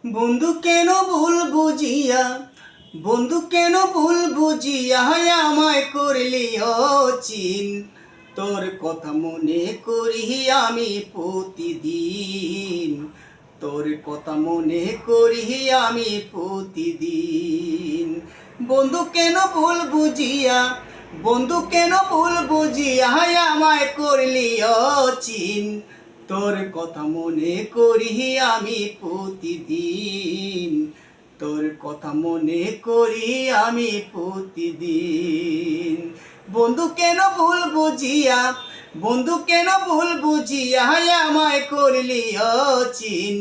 বন্ধু কেন ভুল বুঝিয়া বন্ধু কেন ভুল বুঝিয়া আমায় করলি অচিন। তোর কথা মনে করি আমি প্রতিদিন, তোর কথা মনে করি আমি প্রতিদিন। বন্ধু কেন ভুল বুঝিয়া বন্ধু কেন ভুল বুঝিয়া আমায় করলি অচিন। তোর কথা মনে করি আমি প্রতিদিন, তোর কথা মনে করি আমি প্রতিদিন। বন্ধু কেন ভুল বুঝিয়া বন্ধু কেন ভুল বুঝিয়া আমায় করলি অচিন।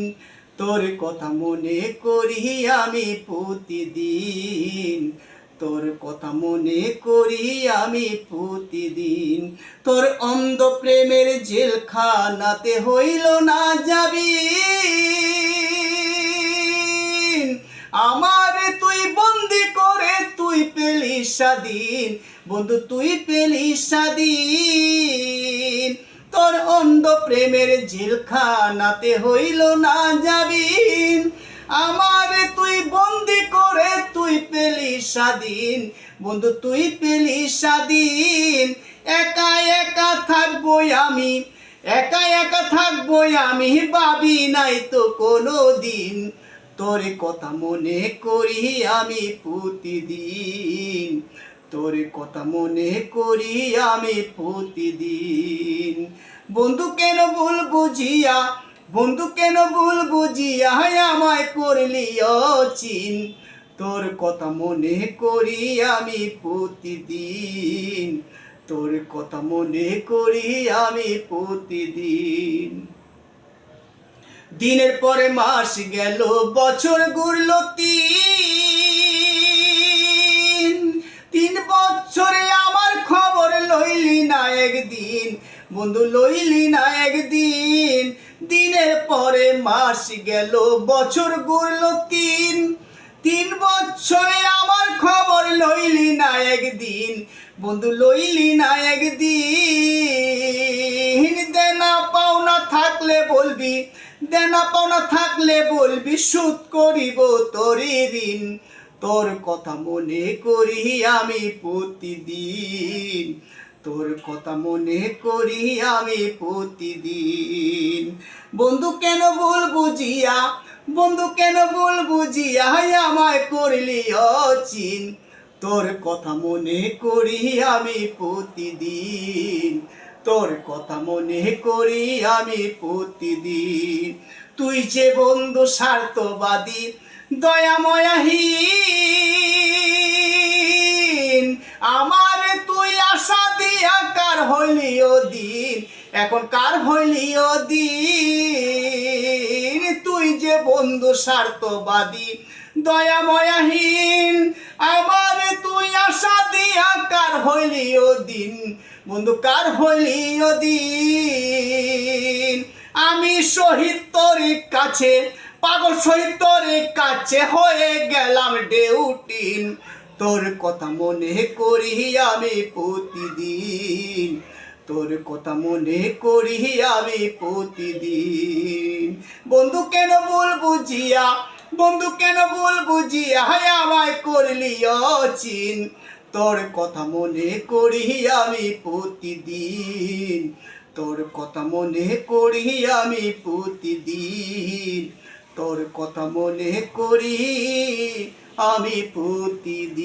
তোর কথা মনে করি আমি প্রতিদিন, তোর কথা মনে করি আমি প্রতিদিন। তোর অন্ধ প্রেমের জেলখানাতে হইল না যাবি, আমার তুই বন্দি করে তুই পেলি স্বাধীন। বন্ধু তুই পেলি স্বাধীন। তোর অন্ধ প্রেমের জেলখানাতে হইল না যাবি, আমার তুই বন্দি করে তুই পেলি স্বাধীন। বন্ধু তুই পেলি স্বাধীন। একা একা থাকবো আমি, একা একা থাকবো আমি, ভাবি নাই তো কোনো দিন। তোর কথা মনে করি আমি প্রতিদিন, তোর কথা মনে করি আমি প্রতিদিন। বন্ধু কেন ভুল বুঝিয়া বন্ধু কেন ভুল বুঝিয়া আমায় করলি অচিন। তোর কথা মনে করি আমি প্রতিদিন, তোর কথা মনে করি আমি প্রতিদিন। দিনের পরে মাস গেল, বছর ঘুরল তিন, 3 বছরে আমার খবর লইলি না একদিন। বন্ধু লইলি না একদিন। দিনের পরে মাস গেল, বছর ঘুরল তিন, 3 বছরে আমার খবর লইলি না একদিন। বন্ধু লইলি না একদিন। দেনা পাওনা থাকলে বলবি, দেনা পাওনা থাকলে বলবি, শোধ করিব তোরই ঋণ। তোর কথা মনে করি আমি প্রতিদিন, তোর কথা মনে করি আমি প্রতিদিন। বন্ধু কেন ভুল বুঝিয়া বন্ধু কেন ভুল বুঝিয়া আমায় করলি অচিন। তোর কথা মনে করি আমি প্রতিদিন, তোর কথা মনে করি আমি প্রতিদিন। তুই যে বন্ধু স্বার্থবাদী, দয়াময়াহীন, আমার তুই আশা দিয়া কার হইলি ও দিন, এখন কার হইলি ও দিন। তুই যে বন্ধু স্বার্থবাদী, দয়াময়াহীন, আমার তুই আশা দিয়া কার হইলি ও দিন। বন্ধু কার হইলি ও দিন। আমি শহীদ তোর কাছে, পাগল শহীদ তোর কাছে হয়ে গেলাম ডেউটিন। তোর কথা মনে করি আমি প্রতিদিন, তোর কথা মনে করি আমি প্রতিদিন। বন্ধু কেন ভুল বুঝিয়া বন্ধু কেন ভুল বুঝিয়া আমায় করলি অচিন। তোর কথা মনে করি আমি প্রতিদিন, তোর কথা মনে করি আমি প্রতিদিন, তোর কথা মনে করি আমি প্রতিদিন।